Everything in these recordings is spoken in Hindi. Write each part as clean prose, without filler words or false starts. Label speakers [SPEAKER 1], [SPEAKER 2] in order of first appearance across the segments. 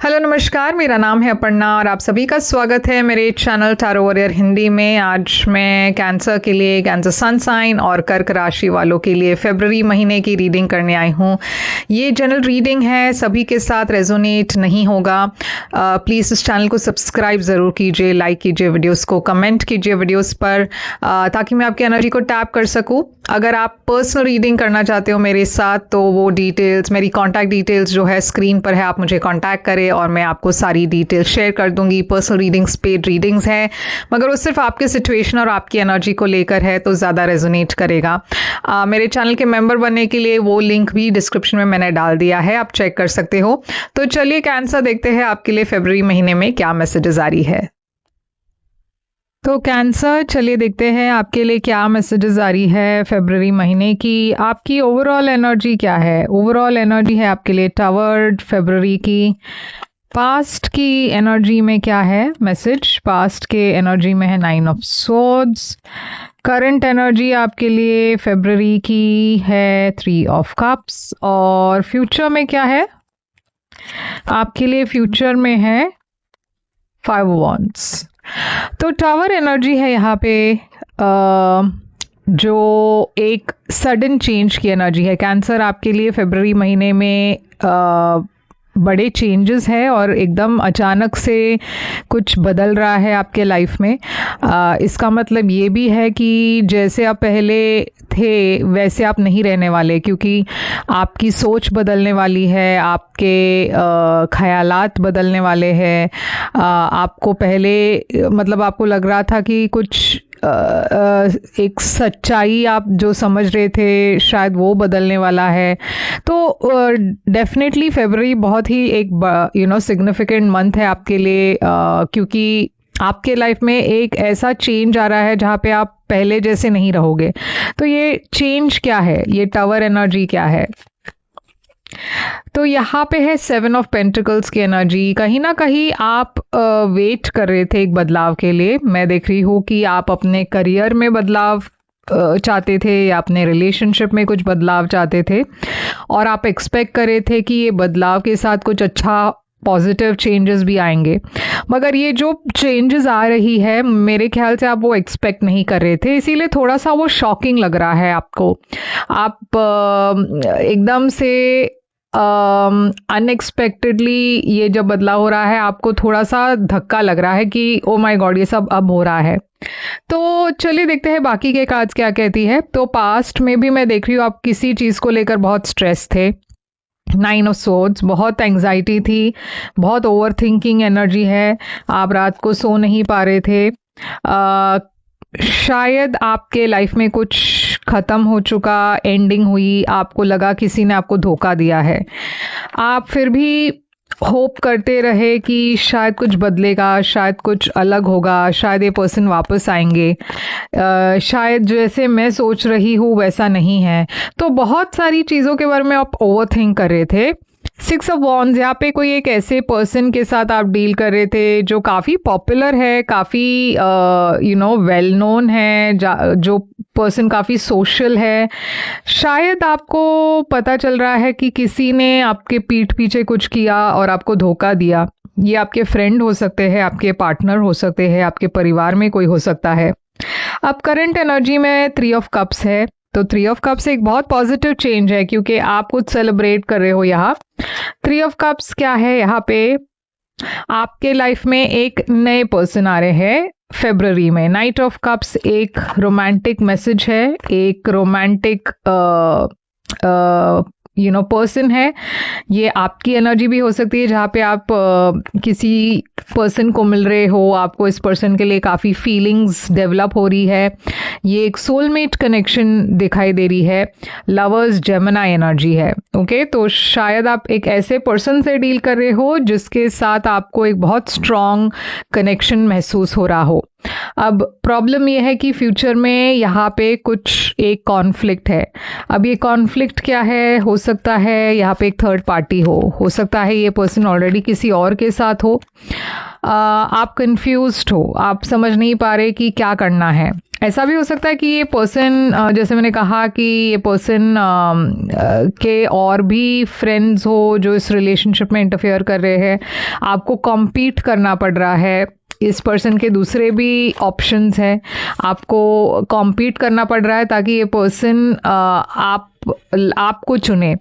[SPEAKER 1] हेलो नमस्कार, मेरा नाम है अपर्णा और आप सभी का स्वागत है मेरे चैनल टैरो वॉरियर हिंदी में। आज मैं कैंसर के लिए, कैंसर सन साइन और कर्क राशि वालों के लिए फरवरी महीने की रीडिंग करने आई हूँ। ये जनरल रीडिंग है, सभी के साथ रेजोनेट नहीं होगा। प्लीज़ इस चैनल को सब्सक्राइब ज़रूर कीजिए, लाइक कीजिए वीडियोस को, कमेंट कीजिए वीडियोस पर ताकि मैं आपकी एनर्जी को टैप कर सकूँ। अगर आप पर्सनल रीडिंग करना चाहते हो मेरे साथ तो वो डिटेल्स, मेरी कॉन्टैक्ट डिटेल्स जो है स्क्रीन पर है, आप मुझे कॉन्टैक्ट करें और मैं आपको सारी डिटेल्स शेयर कर दूंगी। पर्सनल रीडिंग्स पेड रीडिंग्स है, मगर वो सिर्फ आपके सिचुएशन और आपकी एनर्जी को लेकर है, तो ज़्यादा रेजोनेट करेगा। मेरे चैनल के मेंबर बनने के लिए वो लिंक भी डिस्क्रिप्शन में मैंने डाल दिया है, आप चेक कर सकते हो। तो चलिए कैंसर देखते हैं आपके लिए फरवरी महीने में क्या मैसेजेस आ रही है। तो कैंसर, चलिए देखते हैं आपके लिए क्या मैसेजेस आ रही है फरवरी महीने की। आपकी ओवरऑल एनर्जी क्या है? ओवरऑल एनर्जी है आपके लिए टावर फरवरी की। पास्ट की एनर्जी में क्या है मैसेज? पास्ट के एनर्जी में है 9 ऑफ स्वॉर्ड्स। करंट एनर्जी आपके लिए फरवरी की है 3 ऑफ कप्स। और फ्यूचर में क्या है आपके लिए? फ्यूचर में है 5 वॉन्ड्स। तो टावर एनर्जी है यहाँ पे जो एक सडन चेंज की एनर्जी है। कैंसर आपके लिए फरवरी महीने में बड़े चेंजेस है और एकदम अचानक से कुछ बदल रहा है आपके लाइफ में। इसका मतलब ये भी है कि जैसे आप पहले थे वैसे आप नहीं रहने वाले, क्योंकि आपकी सोच बदलने वाली है, आपके ख्यालात बदलने वाले हैं। आपको पहले मतलब आपको लग रहा था कि कुछ एक सच्चाई आप जो समझ रहे थे शायद वो बदलने वाला है। तो डेफिनेटली फरवरी बहुत ही एक सिग्निफिकेंट मंथ है आपके लिए, क्योंकि आपके लाइफ में एक ऐसा चेंज आ रहा है जहाँ पे आप पहले जैसे नहीं रहोगे। तो ये चेंज क्या है? ये टावर एनर्जी क्या है? तो यहाँ पे है 7 ऑफ पेंटिकल्स की एनर्जी। कहीं ना कहीं आप वेट कर रहे थे एक बदलाव के लिए। मैं देख रही हूँ कि आप अपने करियर में बदलाव चाहते थे या अपने रिलेशनशिप में कुछ बदलाव चाहते थे और आप एक्सपेक्ट कर रहे थे कि ये बदलाव के साथ कुछ अच्छा पॉजिटिव चेंजेस भी आएंगे। मगर ये जो चेंजेस आ रही है मेरे ख्याल से आप वो एक्सपेक्ट नहीं कर रहे थे, इसीलिए थोड़ा सा वो शॉकिंग लग रहा है आपको। आप एकदम से अनएक्सपेक्टेडली ये जब बदलाव हो रहा है आपको थोड़ा सा धक्का लग रहा है कि ओ माय गॉड, ये सब अब हो रहा है। तो चलिए देखते हैं बाकी के कार्ड्स क्या कहती है। तो पास्ट में भी मैं देख रही हूँ आप किसी चीज़ को लेकर बहुत स्ट्रेस थे। 9 ऑफ स्वॉर्ड्स, बहुत एंग्जाइटी थी, बहुत ओवर थिंकिंग एनर्जी है। आप रात को सो नहीं पा रहे थे। शायद आपके लाइफ में कुछ खत्म हो चुका, एंडिंग हुई, आपको लगा किसी ने आपको धोखा दिया है। आप फिर भी होप करते रहे कि शायद कुछ बदलेगा, शायद कुछ अलग होगा, शायद ये पर्सन वापस आएंगे, शायद जैसे मैं सोच रही हूँ वैसा नहीं है। तो बहुत सारी चीज़ों के बारे में आप ओवर थिंक कर रहे थे। 6 ऑफ वॉन्ड्स, यहाँ पे कोई एक ऐसे पर्सन के साथ आप डील कर रहे थे जो काफ़ी पॉपुलर है, काफ़ी वेल नोन है, जो पर्सन काफ़ी सोशल है। शायद आपको पता चल रहा है कि किसी ने आपके पीठ पीछे कुछ किया और आपको धोखा दिया। ये आपके फ्रेंड हो सकते हैं, आपके पार्टनर हो सकते हैं, आपके परिवार में कोई हो सकता है। अब करंट एनर्जी में 3 ऑफ कप्स है। तो 3 ऑफ कप्स एक बहुत पॉजिटिव चेंज है क्योंकि आप कुछ सेलिब्रेट कर रहे हो यहाँ। 3 ऑफ कप्स क्या है? यहाँ पे आपके लाइफ में एक नए पर्सन आ रहे हैं फरवरी में। नाइट ऑफ कप्स एक रोमांटिक मैसेज है, एक रोमांटिक पर्सन है। ये आपकी एनर्जी भी हो सकती है जहाँ पे आप किसी पर्सन को मिल रहे हो, आपको इस पर्सन के लिए काफ़ी फीलिंग्स डेवलप हो रही है। ये एक सोलमेट कनेक्शन दिखाई दे रही है। लवर्स जेमिनी एनर्जी है। ओके, तो शायद आप एक ऐसे पर्सन से डील कर रहे हो जिसके साथ आपको एक बहुत स्ट्रॉन्ग कनेक्शन महसूस हो रहा हो। अब प्रॉब्लम यह है कि फ्यूचर में यहाँ पे कुछ एक कॉन्फ्लिक्ट है। अब ये कॉन्फ्लिक्ट क्या है? हो सकता है यहाँ पे एक थर्ड पार्टी हो सकता है ये पर्सन ऑलरेडी किसी और के साथ हो। आप कंफ्यूज्ड हो, आप समझ नहीं पा रहे कि क्या करना है। ऐसा भी हो सकता है कि ये पर्सन, जैसे मैंने कहा कि ये पर्सन के और भी फ्रेंड्स हो जो इस रिलेशनशिप में इंटरफेयर कर रहे हैं, आपको कॉम्पीट करना पड़ रहा है। इस पर्सन के दूसरे भी ऑप्शंस हैं, आपको कॉम्पीट करना पड़ रहा है ताकि ये पर्सन आपको चुने।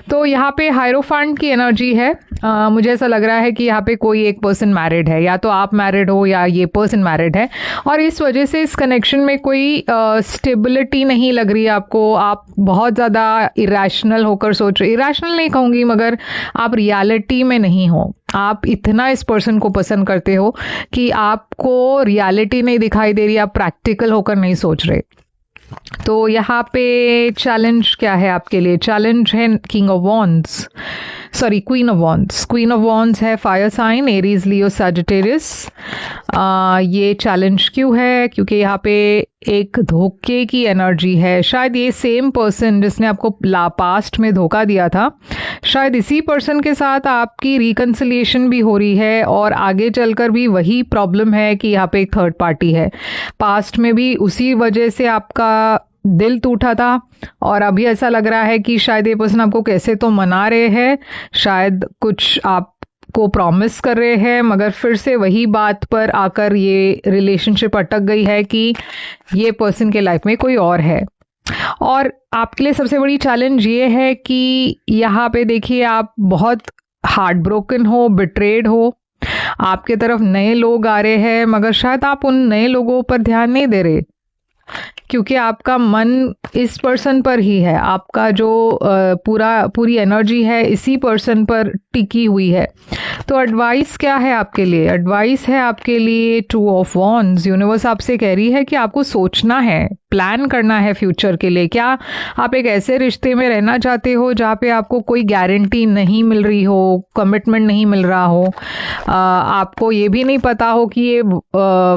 [SPEAKER 1] तो यहाँ पे हायरोफेंट की एनर्जी है। मुझे ऐसा लग रहा है कि यहाँ पे कोई एक पर्सन मैरिड है, या तो आप मैरिड हो या ये पर्सन मैरिड है, और इस वजह से इस कनेक्शन में कोई स्टेबिलिटी नहीं लग रही आपको। आप बहुत ज़्यादा इरेशनल होकर सोच रहे, इरेशनल नहीं कहूँगी मगर आप रियलिटी में नहीं हो। आप इतना इस पर्सन को पसंद करते हो कि आपको रियलिटी नहीं दिखाई दे रही, आप प्रैक्टिकल होकर नहीं सोच रहे। तो यहाँ पे चैलेंज क्या है आपके लिए? चैलेंज है king of wands, sorry queen of wands. Queen of wands है fire sign, Aries, Leo, Sagittarius. ये चैलेंज क्यों है? क्योंकि यहाँ पे एक धोखे की एनर्जी है। शायद ये सेम पर्सन जिसने आपको पास्ट में धोखा दिया था, शायद इसी पर्सन के साथ आपकी रिकंसिलिएशन भी हो रही है, और आगे चलकर भी वही प्रॉब्लम है कि यहाँ पे एक थर्ड पार्टी है। पास्ट में भी उसी वजह से आपका दिल टूटा था, और अभी ऐसा लग रहा है कि शायद ये पर्सन आपको कैसे तो मना रहे हैं, शायद कुछ आपको प्रॉमिस कर रहे हैं, मगर फिर से वही बात पर आकर ये रिलेशनशिप अटक गई है कि ये पर्सन के लाइफ में कोई और है। और आपके लिए सबसे बड़ी चैलेंज ये है कि यहाँ पे देखिए, आप बहुत हार्ट ब्रोकन हो, बिट्रेड हो, आपके तरफ नए लोग आ रहे हैं, मगर शायद आप उन नए लोगों पर ध्यान नहीं दे रहे, क्योंकि आपका मन इस पर्सन पर ही है। आपका जो पूरी एनर्जी है इसी पर्सन पर टिकी हुई है। तो एडवाइस क्या है आपके लिए? एडवाइस है आपके लिए टू ऑफ वॉन्ड्स। यूनिवर्स आपसे कह रही है कि आपको सोचना है, प्लान करना है फ्यूचर के लिए। क्या आप एक ऐसे रिश्ते में रहना चाहते हो जहाँ पे आपको कोई गारंटी नहीं मिल रही हो, कमिटमेंट नहीं मिल रहा हो, आपको ये भी नहीं पता हो कि ये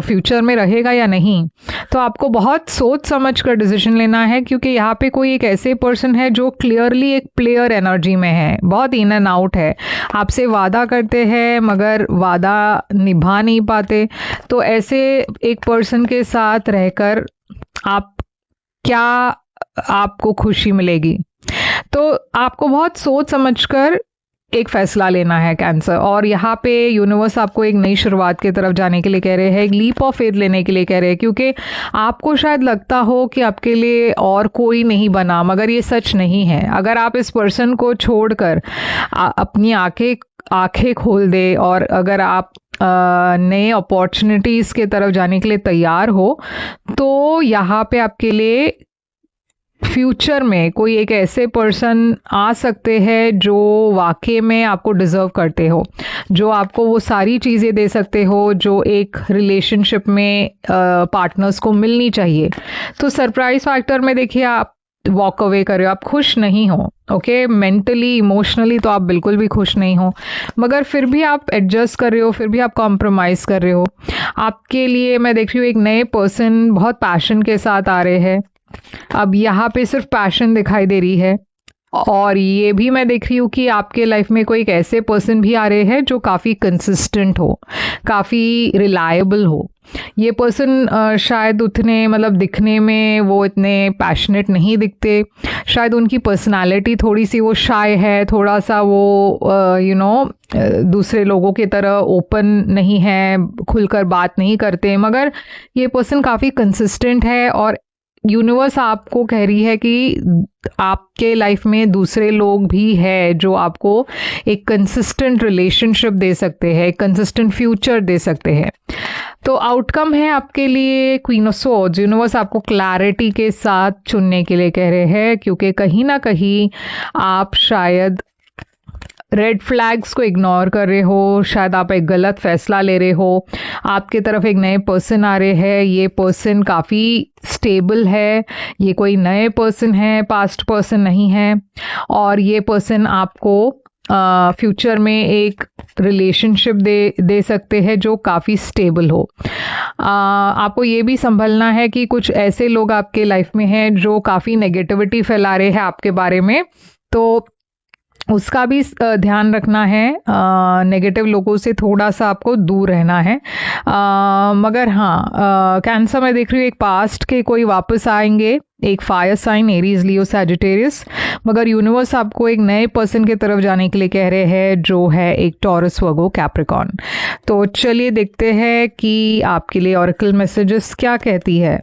[SPEAKER 1] फ्यूचर में रहेगा या नहीं? तो आपको बहुत सोच समझ कर डिसीजन लेना है, क्योंकि यहाँ पे कोई एक ऐसे पर्सन है जो क्लियरली एक प्लेयर एनर्जी में है, बहुत इन एंड आउट है, आपसे वादा करते हैं मगर वादा निभा नहीं पाते। तो ऐसे एक पर्सन के साथ रहकर आप क्या आपको खुशी मिलेगी? तो आपको बहुत सोच समझकर एक फैसला लेना है कैंसर। और यहाँ पे यूनिवर्स आपको एक नई शुरुआत की तरफ जाने के लिए कह रहे हैं, एक लीप ऑफ फेथ लेने के लिए कह रहे हैं, क्योंकि आपको शायद लगता हो कि आपके लिए और कोई नहीं बना, मगर ये सच नहीं है। अगर आप इस पर्सन को छोड़कर अपनी आंखें खोल दे, और अगर आप नए अपॉर्चुनिटीज़ के तरफ जाने के लिए तैयार हो, तो यहाँ पे आपके लिए फ्यूचर में कोई एक ऐसे पर्सन आ सकते हैं जो वाकई में आपको डिजर्व करते हो, जो आपको वो सारी चीज़ें दे सकते हो जो एक रिलेशनशिप में पार्टनर्स को मिलनी चाहिए। तो सरप्राइज फैक्टर में देखिए, आप वॉक अवे कर रहे हो, आप खुश नहीं हो, ओके, मेंटली इमोशनली तो आप बिल्कुल भी खुश नहीं हो, मगर फिर भी आप एडजस्ट कर रहे हो, फिर भी आप कॉम्प्रोमाइज़ कर रहे हो। आपके लिए मैं देख रही हूँ एक नए पर्सन बहुत पैशन के साथ आ रहे हैं। अब यहाँ पे सिर्फ पैशन दिखाई दे रही है, और ये भी मैं देख रही हूँ कि आपके लाइफ में कोई एक ऐसे पर्सन भी आ रहे हैं जो काफ़ी कंसिस्टेंट हो, काफ़ी रिलायबल हो। ये पर्सन शायद उतने मतलब दिखने में वो इतने पैशनेट नहीं दिखते, शायद उनकी पर्सनालिटी थोड़ी सी वो शाय है, थोड़ा सा वो दूसरे लोगों की तरह ओपन नहीं है, खुलकर बात नहीं करते, मगर ये पर्सन काफ़ी कंसिस्टेंट है। और यूनिवर्स आपको कह रही है कि आपके लाइफ में दूसरे लोग भी है जो आपको एक कंसिस्टेंट रिलेशनशिप दे सकते हैं, एक कंसिस्टेंट फ्यूचर दे सकते हैं। तो आउटकम है आपके लिए क्वीन ऑफ स्वॉर्ड्स। यूनिवर्स आपको क्लैरिटी के साथ चुनने के लिए कह रहे हैं, क्योंकि कहीं ना कहीं आप शायद रेड फ्लैग्स को इग्नोर कर रहे हो, शायद आप एक गलत फैसला ले रहे हो। आपके तरफ एक नए पर्सन आ रहे हैं, ये पर्सन काफ़ी स्टेबल है, ये कोई नए पर्सन है, पास्ट पर्सन नहीं है, और ये पर्सन आपको फ्यूचर में एक रिलेशनशिप दे सकते हैं जो काफ़ी स्टेबल हो। आपको ये भी संभलना है कि कुछ ऐसे लोग आपके लाइफ में हैं जो काफ़ी नेगेटिविटी फैला रहे हैं आपके बारे में। तो उसका भी ध्यान रखना है। नेगेटिव लोगों से थोड़ा सा आपको दूर रहना है। मगर हाँ, कैंसर में देख रही हूँ एक पास्ट के कोई वापस आएंगे, एक fire sign Aries Leo Sagittarius, मगर यूनिवर्स आपको एक नए पर्सन की तरफ जाने के लिए कह रहे हैं जो है एक टॉरस वर्गो कैप्रिकॉर्न। तो चलिए देखते हैं कि आपके लिए ऑरेकल मैसेजेस क्या कहती है।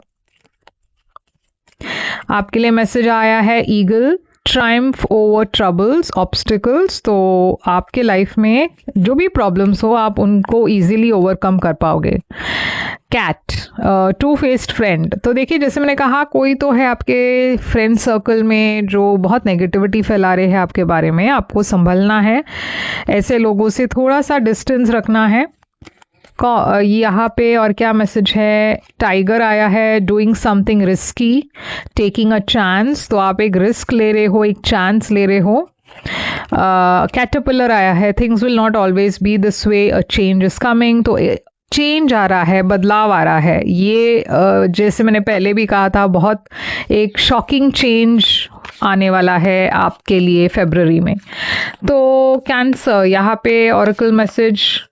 [SPEAKER 1] आपके लिए मैसेज आया है eagle, Triumph over troubles obstacles. तो आपके लाइफ में जो भी प्रॉब्लम्स हो आप उनको इजीली ओवरकम कर पाओगे। Cut, two faced friend. तो देखिए जैसे मैंने कहा, कोई तो है आपके फ्रेंड सर्कल में जो बहुत नेगेटिविटी फैला रहे हैं आपके बारे में, आपको संभलना है, ऐसे लोगों से थोड़ा सा डिस्टेंस रखना है। यहाँ पे और क्या मैसेज है, टाइगर आया है, doing something risky, taking a chance. तो आप एक रिस्क ले रहे हो, एक चांस ले रहे हो। कैटरपिलर आया है, things will not always be this way, a change is coming. तो चेंज आ रहा है, बदलाव आ रहा है। ये जैसे मैंने पहले भी कहा था, बहुत एक शॉकिंग चेंज आने वाला है आपके लिए फरवरी में। तो कैंसर, यहाँ पे ऑरेकल मैसेज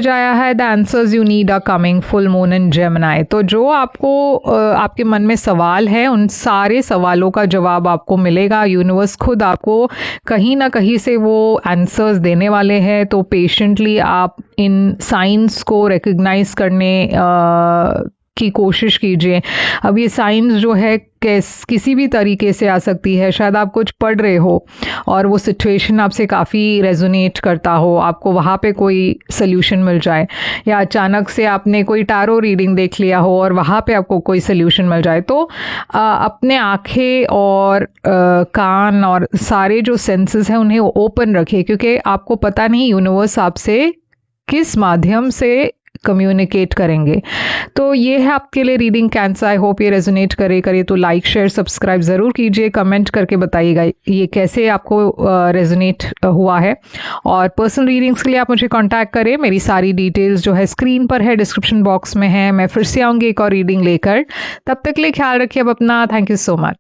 [SPEAKER 1] आया है, the answers you need are coming, full moon in Gemini. तो जो आपको आपके मन में सवाल है, उन सारे सवालों का जवाब आपको मिलेगा। यूनिवर्स खुद आपको कहीं ना कहीं से वो आंसर्स देने वाले हैं। तो पेशेंटली आप इन साइंस को रिकग्नाइज करने की कोशिश कीजिए। अब ये साइंस जो है किसी भी तरीके से आ सकती है। शायद आप कुछ पढ़ रहे हो और वो सिचुएशन आपसे काफ़ी रेजोनेट करता हो, आपको वहाँ पे कोई सोल्यूशन मिल जाए, या अचानक से आपने कोई टारो रीडिंग देख लिया हो और वहाँ पे आपको कोई सोल्यूशन मिल जाए। तो अपने आँखें और कान और सारे जो सेंसेस हैं उन्हें ओपन रखिए, क्योंकि आपको पता नहीं यूनिवर्स आपसे किस माध्यम से कम्युनिकेट करेंगे। तो ये है आपके लिए रीडिंग कैंसर। आई होप ये रेजोनेट करे तो लाइक शेयर सब्सक्राइब ज़रूर कीजिए, कमेंट करके बताइएगा ये कैसे आपको रेजोनेट हुआ है। और पर्सनल रीडिंग्स के लिए आप मुझे कांटेक्ट करें। मेरी सारी डिटेल्स जो है स्क्रीन पर है, डिस्क्रिप्शन बॉक्स में है। मैं फिर से आऊँगी एक और रीडिंग लेकर। तब तक के लिए ख्याल रखिए अब अपना। Thank you so much.